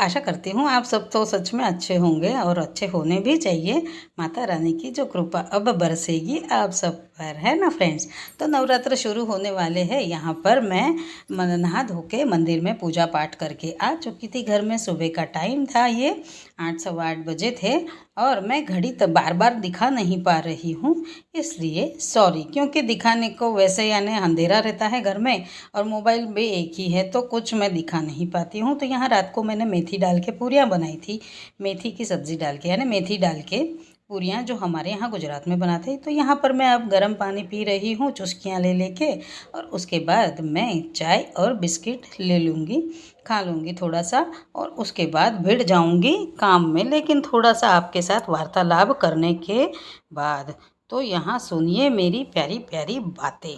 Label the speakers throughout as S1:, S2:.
S1: आशा करती हूँ आप सब तो सच में अच्छे होंगे और अच्छे होने भी चाहिए। माता रानी की जो कृपा अब बरसेगी आप सब पर, है ना फ्रेंड्स। तो नवरात्र शुरू होने वाले हैं। यहाँ पर मैं नहा धो के मंदिर में पूजा पाठ करके आ चुकी थी। घर में सुबह का टाइम था, ये 8 सवा 8 बजे थे और मैं घड़ी तो बार बार दिखा नहीं पा रही हूँ, इसलिए सॉरी। क्योंकि दिखाने को वैसे यानी अंधेरा रहता है घर में और मोबाइल भी एक ही है तो कुछ मैं दिखा नहीं पाती हूँ। तो यहाँ रात को मैंने मेथी डाल के पूरियाँ बनाई थी, मेथी की सब्ज़ी डाल के यानी मेथी डाल के पूरियाँ, जो हमारे यहाँ गुजरात में बनाते हैं। तो यहाँ पर मैं अब गर्म पानी पी रही हूँ चुस्कियाँ ले लेके, और उसके बाद मैं चाय और बिस्किट ले लूँगी, खा लूँगी थोड़ा सा, और उसके बाद भिड़ जाऊँगी काम में, लेकिन थोड़ा सा आपके साथ वार्तालाप करने के बाद। तो यहाँ सुनिए मेरी प्यारी प्यारी बातें।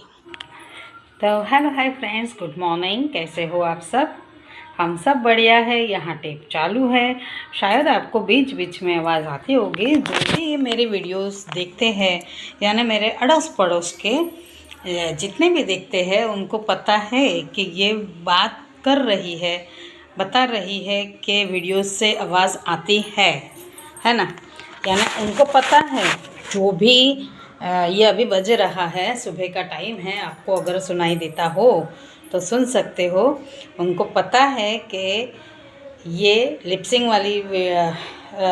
S1: तो hello hi friends, good morning. कैसे हो आप सब? हम सब बढ़िया है। यहाँ टेप चालू है। शायद आपको बीच बीच में आवाज़ आती होगी। जो भी ये मेरे वीडियोस देखते हैं यानी मेरे अड़ोस पड़ोस के जितने भी देखते हैं उनको पता है कि ये बात कर रही है, बता रही है कि वीडियोस से आवाज़ आती है ना। यानी उनको पता है। जो भी ये अभी बज रहा है, सुबह का टाइम है, आपको अगर सुनाई देता हो तो सुन सकते हो। उनको पता है कि ये लिपसिंग वाली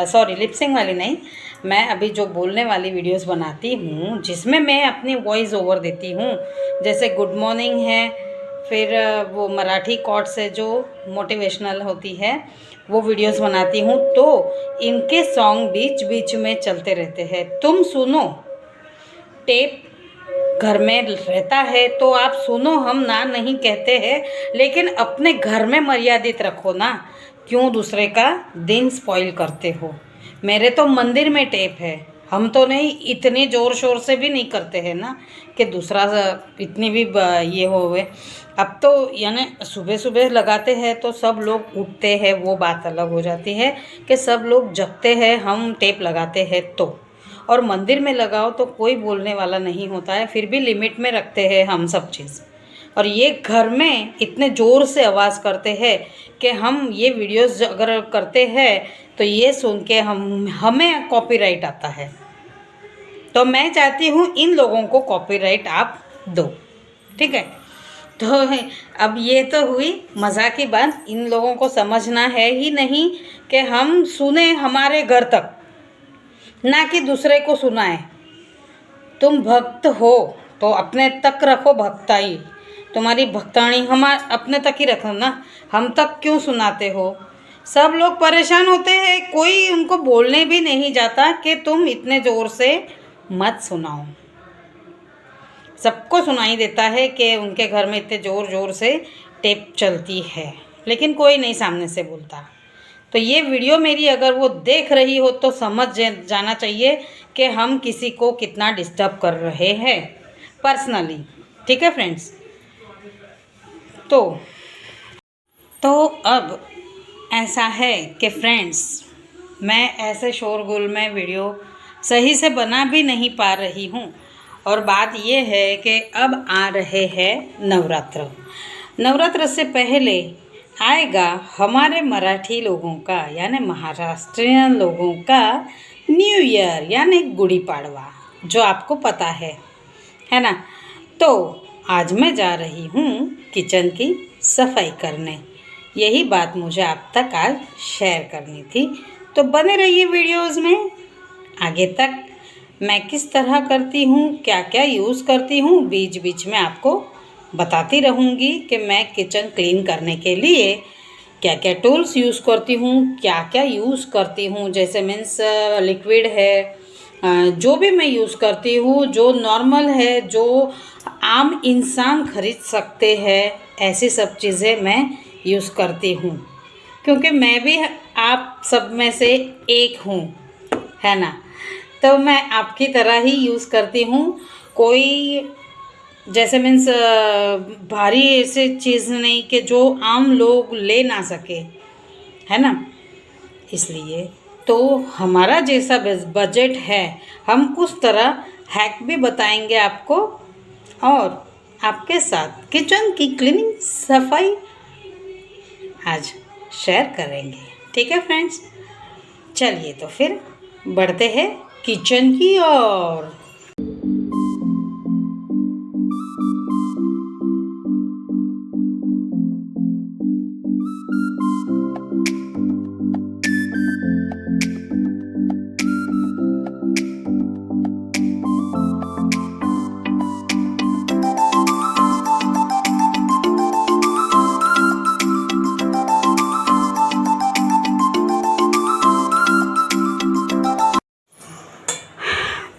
S1: सॉरी लिपसिंग वाली नहीं, मैं अभी जो बोलने वाली वीडियोस बनाती हूँ जिसमें मैं अपनी वॉइस ओवर देती हूँ, जैसे गुड मॉर्निंग है, फिर वो मराठी कॉर्ड से जो मोटिवेशनल होती है वो वीडियोस बनाती हूँ। तो इनके सॉन्ग बीच बीच में चलते रहते हैं। तुम सुनो, टेप घर में रहता है तो आप सुनो, हम ना नहीं कहते हैं, लेकिन अपने घर में मर्यादित रखो ना। क्यों दूसरे का दिन स्पॉइल करते हो? मेरे तो मंदिर में टेप है, हम तो नहीं इतने ज़ोर शोर से भी नहीं करते हैं ना कि दूसरा इतनी भी ये होवे। अब तो यानी सुबह सुबह लगाते हैं तो सब लोग उठते हैं, वो बात अलग हो जाती है कि सब लोग जगते हैं, हम टेप लगाते हैं तो। और मंदिर में लगाओ तो कोई बोलने वाला नहीं होता है, फिर भी लिमिट में रखते हैं हम सब चीज़। और ये घर में इतने ज़ोर से आवाज़ करते हैं कि हम ये वीडियोस अगर करते हैं तो ये सुन के हमें कॉपीराइट आता है। तो मैं चाहती हूँ इन लोगों को कॉपीराइट आप दो, ठीक है। तो अब ये तो हुई मज़ाक की बात। इन लोगों को समझना है ही नहीं कि हम सुने हमारे घर तक, ना कि दूसरे को सुनाए। तुम भक्त हो तो अपने तक रखो भक्ताई, तुम्हारी भक्तानी अपने तक ही रखो ना, हम तक क्यों सुनाते हो? सब लोग परेशान होते हैं, कोई उनको बोलने भी नहीं जाता कि तुम इतने ज़ोर से मत सुनाओ। सबको सुनाई देता है कि उनके घर में इतने ज़ोर ज़ोर से टेप चलती है, लेकिन कोई नहीं सामने से बोलता। तो ये वीडियो मेरी अगर वो देख रही हो तो समझ जाना चाहिए कि हम किसी को कितना डिस्टर्ब कर रहे हैं पर्सनली, ठीक है फ्रेंड्स। तो अब ऐसा है कि फ्रेंड्स, मैं ऐसे शोरगुल में वीडियो सही से बना भी नहीं पा रही हूँ। और बात ये है कि अब आ रहे हैं नवरात्र। नवरात्र से पहले आएगा हमारे मराठी लोगों का यानी महाराष्ट्रियन लोगों का न्यू ईयर यानी गुड़ी पाड़वा, जो आपको पता है ना। तो आज मैं जा रही हूँ किचन की सफाई करने। यही बात मुझे आप तक आज शेयर करनी थी। तो बने रहिए वीडियोस में आगे तक। मैं किस तरह करती हूँ, क्या क्या यूज़ करती हूँ, बीच बीच में आपको बताती रहूँगी कि मैं किचन क्लीन करने के लिए क्या क्या टूल्स यूज़ करती हूँ, क्या क्या यूज़ करती हूँ। जैसे मीन्स लिक्विड है, जो भी मैं यूज़ करती हूँ, जो नॉर्मल है, जो आम इंसान खरीद सकते हैं, ऐसी सब चीज़ें मैं यूज़ करती हूँ। क्योंकि मैं भी आप सब में से एक हूँ, है ना। तो मैं आपकी तरह ही यूज़ करती हूँ। कोई जैसे मीन्स भारी ऐसी चीज़ नहीं कि जो आम लोग ले ना सके, है ना। इसलिए तो हमारा जैसा बजट है, हम उस तरह हैक भी बताएंगे आपको और आपके साथ किचन की क्लीनिंग सफाई आज शेयर करेंगे। ठीक है फ्रेंड्स, चलिए तो फिर बढ़ते हैं किचन की ओर।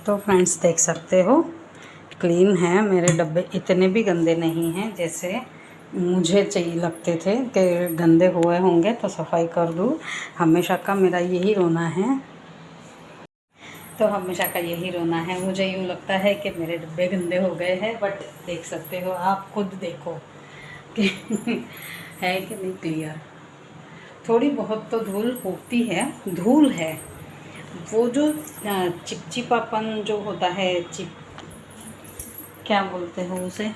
S1: तो फ्रेंड्स देख सकते हो क्लीन है, मेरे डब्बे इतने भी गंदे नहीं हैं जैसे मुझे चाहिए लगते थे कि गंदे हुए होंगे तो सफाई कर दूँ। हमेशा का मेरा यही रोना है, तो हमेशा का यही रोना है। मुझे यूँ लगता है कि मेरे डब्बे गंदे हो गए हैं, बट देख सकते हो आप खुद देखो कि है कि नहीं क्लियर। थोड़ी बहुत तो धूल होती है, धूल है, वो जो चिपचिपापन जो होता है, क्या बोलते हो उसे,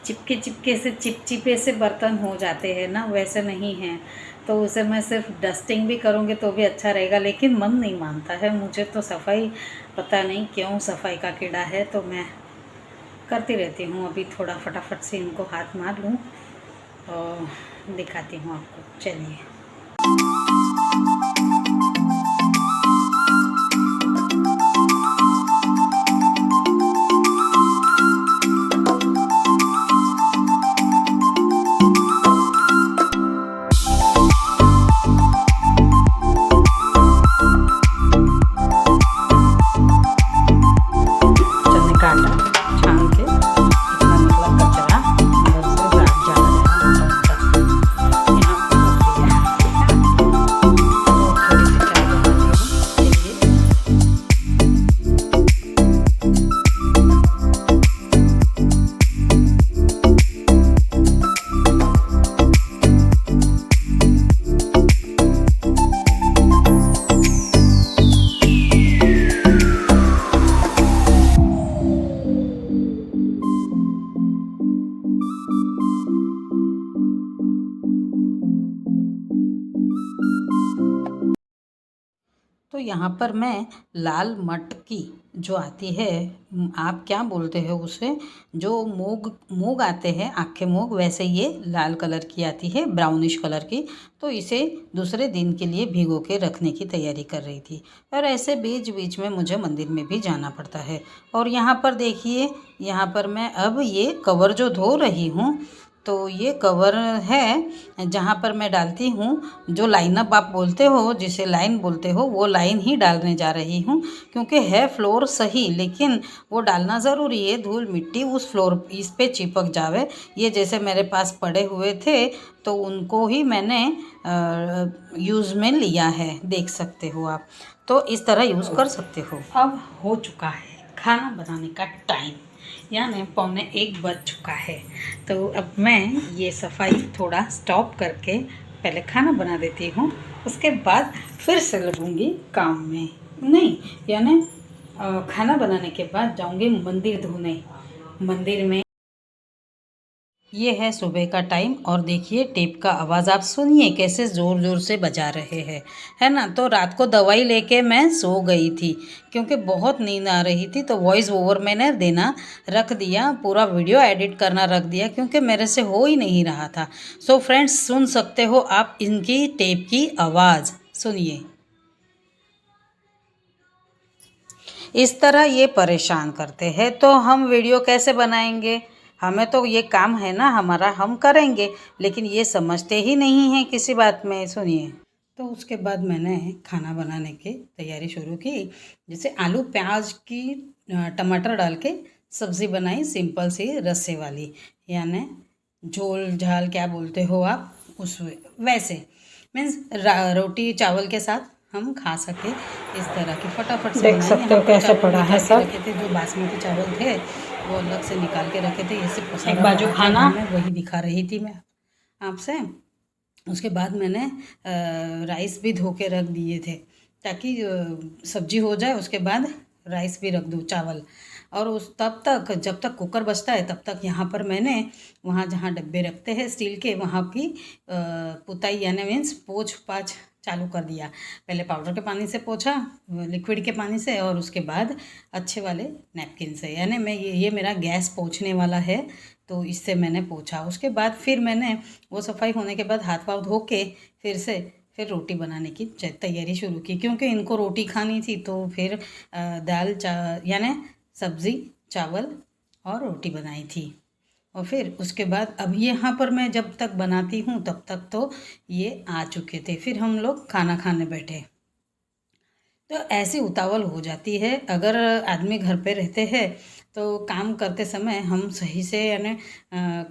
S1: चिपके से चिपचिपे से बर्तन हो जाते हैं ना, वैसे नहीं है। तो उसे मैं सिर्फ डस्टिंग भी करूँगी तो भी अच्छा रहेगा, लेकिन मन नहीं मानता है मुझे तो सफाई, पता नहीं क्यों सफाई का कीड़ा है, तो मैं करती रहती हूँ। अभी थोड़ा फटाफट से इनको हाथ मार लूँ और दिखाती हूँ आपको, चलिए। तो यहाँ पर मैं लाल मटकी जो आती है, आप क्या बोलते हो उसे, जो मूग आते हैं, आखे मूग, वैसे ये लाल कलर की आती है, ब्राउनिश कलर की। तो इसे दूसरे दिन के लिए भिगो के रखने की तैयारी कर रही थी, और ऐसे बीच बीच में मुझे मंदिर में भी जाना पड़ता है। और यहाँ पर देखिए, यहाँ पर मैं अब ये कवर जो धो रही हूँ, तो ये कवर है जहाँ पर मैं डालती हूँ, जो लाइनअप आप बोलते हो, जिसे लाइन बोलते हो, वो लाइन ही डालने जा रही हूँ। क्योंकि है फ्लोर सही, लेकिन वो डालना ज़रूरी है, धूल मिट्टी उस फ्लोर इस पे चिपक जावे। ये जैसे मेरे पास पड़े हुए थे तो उनको ही मैंने यूज़ में लिया है, देख सकते हो आप। तो इस तरह यूज़ कर सकते हो। अब हो चुका है खाना बनाने का टाइम, यानी 12:45 बज चुका है। तो अब मैं ये सफाई थोड़ा स्टॉप करके पहले खाना बना देती हूँ, उसके बाद फिर से लगूंगी काम में। नहीं, यानी खाना बनाने के बाद जाऊंगी मंदिर धोने। मंदिर में ये है सुबह का टाइम, और देखिए टेप का आवाज़ आप सुनिए कैसे ज़ोर ज़ोर से बजा रहे हैं, है ना। तो रात को दवाई लेके मैं सो गई थी, क्योंकि बहुत नींद आ रही थी। तो वॉइस ओवर मैंने देना रख दिया, पूरा वीडियो एडिट करना रख दिया, क्योंकि मेरे से हो ही नहीं रहा था। सो फ्रेंड्स, सुन सकते हो आप इनकी टेप की आवाज़, सुनिए। इस तरह ये परेशान करते हैं, तो हम वीडियो कैसे बनाएंगे। हमें तो ये काम है ना हमारा, हम करेंगे, लेकिन ये समझते ही नहीं हैं किसी बात में। सुनिए। तो उसके बाद मैंने खाना बनाने की तैयारी शुरू की। जैसे आलू प्याज की टमाटर डाल के सब्ज़ी बनाई, सिंपल सी रस्से वाली, यानी झोल झाल क्या बोलते हो आप, उस वैसे मीन्स रोटी चावल के साथ हम खा सके, इस तरह की फटाफट से
S2: देख सकते हो कैसे पड़ा है सब।
S1: रखे थे, जो बासमती चावल थे वो अलग से निकाल के रखे थे। ये
S2: एक बाजू खाना,
S1: मैं वही दिखा रही थी मैं आपसे। उसके बाद मैंने राइस भी धो के रख दिए थे, ताकि सब्जी हो जाए, उसके बाद राइस भी रख दूँ, चावल। और उस तब तक जब तक कुकर बजता है तब तक यहाँ पर मैंने वहाँ जहाँ डब्बे रखते हैं स्टील के वहाँ की पुताई यानी मीन्स पोंछ पाछ चालू कर दिया। पहले पाउडर के पानी से पोंछा, लिक्विड के पानी से, और उसके बाद अच्छे वाले नैपकिन से, यानी मैं ये मेरा गैस पोंछने वाला है तो इससे मैंने पोंछा। उसके बाद फिर मैंने वो सफाई होने के बाद हाथ पाँव धो के फिर रोटी बनाने की तैयारी शुरू की, क्योंकि इनको रोटी खानी थी। तो फिर दाल यानी सब्ज़ी चावल और रोटी बनाई थी। और फिर उसके बाद अब यहाँ पर मैं जब तक बनाती हूँ तब तक तो ये आ चुके थे। फिर हम लोग खाना खाने बैठे। तो ऐसी उतावल हो जाती है, अगर आदमी घर पे रहते हैं तो काम करते समय हम सही से यानी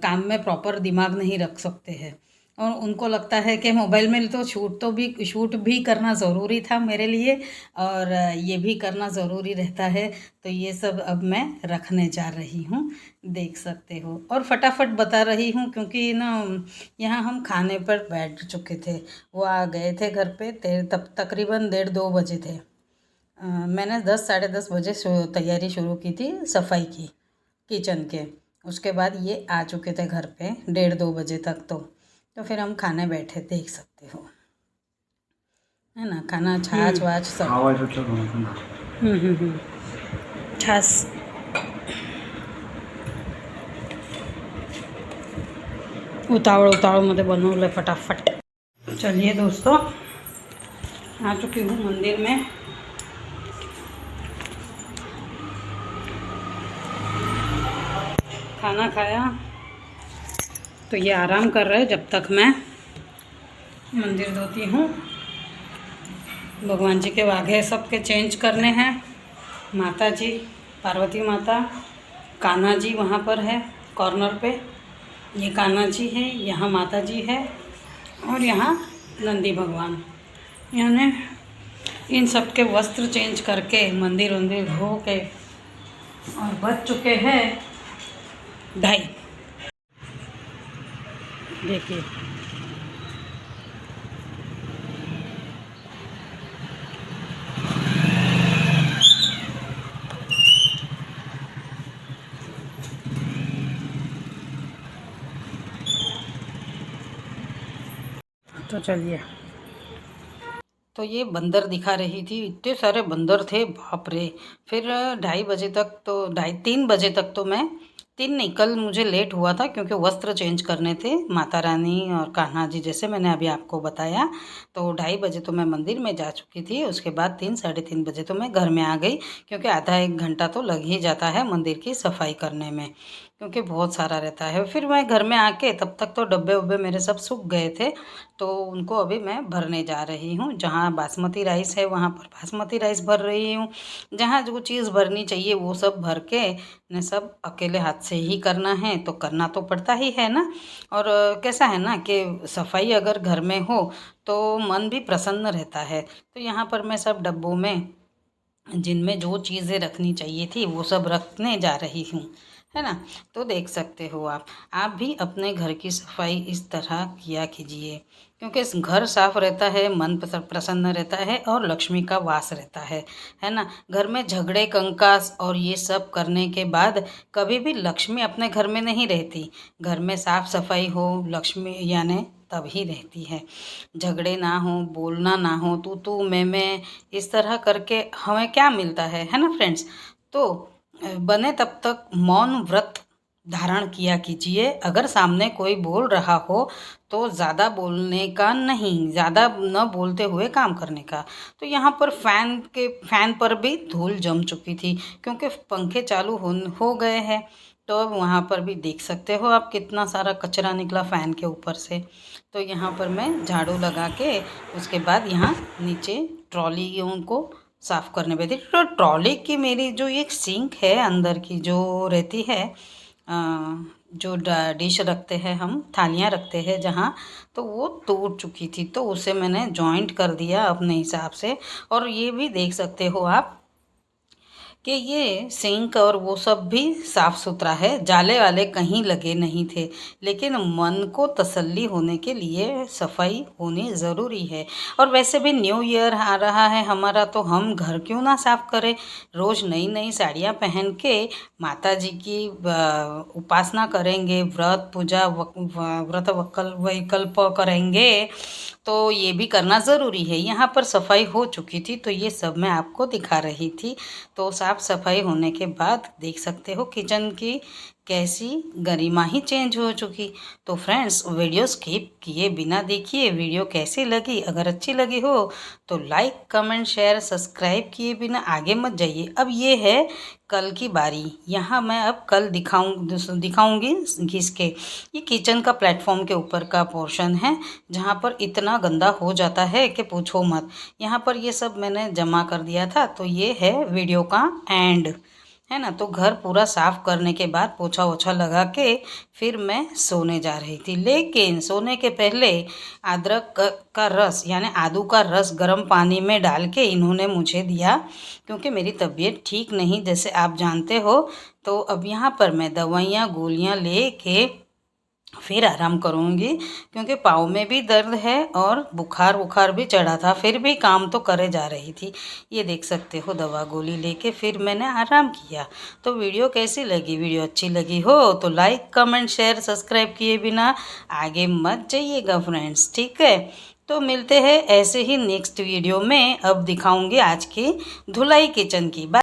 S1: काम में प्रॉपर दिमाग नहीं रख सकते हैं, और उनको लगता है कि मोबाइल में तो शूट भी करना ज़रूरी था मेरे लिए, और ये भी करना ज़रूरी रहता है। तो ये सब अब मैं रखने जा रही हूँ, देख सकते हो। और फटाफट बता रही हूँ क्योंकि ना यहाँ हम खाने पर बैठ चुके थे। वो आ गए थे घर पे तब तकरीबन 1:30-2 बजे थे। मैंने 10 साढ़े 10 बजे तैयारी शुरू की थी सफाई की किचन के। उसके बाद ये आ चुके थे घर पे 1:30-2 बजे तक। तो फिर हम खाने बैठे, देख सकते हो, है ना। खाना छाछ वाछ सब छाछ उतावळमध्ये बनवलं फटाफट। चलिए दोस्तों, आ चुकी हूँ मंदिर में। खाना खाया तो ये आराम कर रहे जब तक मैं मंदिर धोती हूँ। भगवान जी के वाघे सबके चेंज करने हैं। माता जी, पार्वती माता, कान्हा जी वहाँ पर है कॉर्नर पे। ये कान्हा जी है, यहाँ माता जी है, और यहाँ नंदी भगवान। यानी इन सब के वस्त्र चेंज करके मंदिर धो के, और बज चुके हैं 2:30। देखिए तो चलिए। तो ये बंदर दिखा रही थी, इतने सारे बंदर थे, बाप रे। फिर 2:30 बजे तक तो 3 बजे तक तो मैं 3 नहीं, कल मुझे लेट हुआ था क्योंकि वस्त्र चेंज करने थे माता रानी और कान्हा जी, जैसे मैंने अभी आपको बताया। तो 2:30 बजे तो मैं मंदिर में जा चुकी थी। उसके बाद 3 साढ़े 3 बजे तो मैं घर में आ गई, क्योंकि आधा 1 घंटा तो लग ही जाता है मंदिर की सफाई करने में, क्योंकि बहुत सारा रहता है। फिर मैं घर में आके तब तक तो डब्बे उब्बे मेरे सब सूख गए थे, तो उनको अभी मैं भरने जा रही हूँ। जहाँ बासमती राइस है वहाँ पर बासमती राइस भर रही हूँ। जहाँ जो चीज़ भरनी चाहिए वो सब भर के ने सब अकेले हाथ से ही करना है, तो करना तो पड़ता ही है ना। और कैसा है ना कि सफाई अगर घर में हो तो मन भी प्रसन्न रहता है। तो यहाँ पर मैं सब डब्बों में जिनमें जो चीज़ें रखनी चाहिए थी वो सब रखने जा रही हूँ, है ना। तो देख सकते हो आप भी अपने घर की सफाई इस तरह किया कीजिए, क्योंकि घर साफ रहता है, मन प्रसन्न रहता है, और लक्ष्मी का वास रहता है ना। घर में झगड़े कंकास और ये सब करने के बाद कभी भी लक्ष्मी अपने घर में नहीं रहती। घर में साफ सफाई हो, लक्ष्मी यानी तभी रहती है। झगड़े ना हो, बोलना ना हो, तू मैं इस तरह करके हमें क्या मिलता है ना फ्रेंड्स। तो बने तब तक मौन व्रत धारण किया कीजिए। अगर सामने कोई बोल रहा हो तो ज़्यादा बोलने का नहीं, ज़्यादा न बोलते हुए काम करने का। तो यहाँ पर फ़ैन पर भी धूल जम चुकी थी, क्योंकि पंखे चालू हो गए हैं। तो अब वहाँ पर भी देख सकते हो आप कितना सारा कचरा निकला फ़ैन के ऊपर से। तो यहाँ पर मैं झाड़ू लगा के उसके बाद यहाँ नीचे ट्रॉलियों को साफ़ करने बैठी। तो ट्रॉली की मेरी जो एक सिंक है अंदर की जो रहती है, जो डिश रखते हैं हम, थालियाँ रखते हैं जहाँ, तो वो टूट चुकी थी। तो उसे मैंने जॉइंट कर दिया अपने हिसाब से। और ये भी देख सकते हो आप कि ये सिंक और वो सब भी साफ़ सुथरा है, जाले वाले कहीं लगे नहीं थे। लेकिन मन को तसल्ली होने के लिए सफाई होनी ज़रूरी है। और वैसे भी न्यू ईयर आ रहा है हमारा, तो हम घर क्यों ना साफ़ करें। रोज़ नई नई साड़ियाँ पहन के माता जी की उपासना करेंगे, व्रत पूजा व्रत विकल्प करेंगे, तो ये भी करना ज़रूरी है। यहाँ पर सफाई हो चुकी थी, तो ये सब मैं आपको दिखा रही थी। तो साफ़ सफाई होने के बाद देख सकते हो किचन की कैसी गरिमा ही चेंज हो चुकी। तो फ्रेंड्स, वीडियो स्किप किए बिना देखिए, वीडियो कैसी लगी। अगर अच्छी लगी हो तो लाइक कमेंट शेयर सब्सक्राइब किए बिना आगे मत जाइए। अब ये है कल की बारी। यहाँ मैं अब कल दिखाऊंगी घिस के। ये किचन का प्लेटफॉर्म के ऊपर का पोर्शन है, जहाँ पर इतना गंदा हो जाता है कि पूछो मत। यहाँ पर ये सब मैंने जमा कर दिया था। तो ये है वीडियो का एंड, है ना। तो घर पूरा साफ़ करने के बाद पोछा ओछा लगा के फिर मैं सोने जा रही थी। लेकिन सोने के पहले अदरक का रस यानी आदू का रस गर्म पानी में डाल के इन्होंने मुझे दिया, क्योंकि मेरी तबीयत ठीक नहीं जैसे आप जानते हो। तो अब यहाँ पर मैं दवाइयाँ गोलियाँ ले के फिर आराम करूँगी, क्योंकि पाँव में भी दर्द है और बुखार भी चढ़ा था, फिर भी काम तो करे जा रही थी। ये देख सकते हो दवा गोली लेके फिर मैंने आराम किया। तो वीडियो कैसी लगी? वीडियो अच्छी लगी हो तो लाइक कमेंट शेयर सब्सक्राइब किए बिना आगे मत जाइएगा फ्रेंड्स, ठीक है। तो मिलते हैं ऐसे ही नेक्स्ट वीडियो में। अब दिखाऊंगी आज की धुलाई किचन की।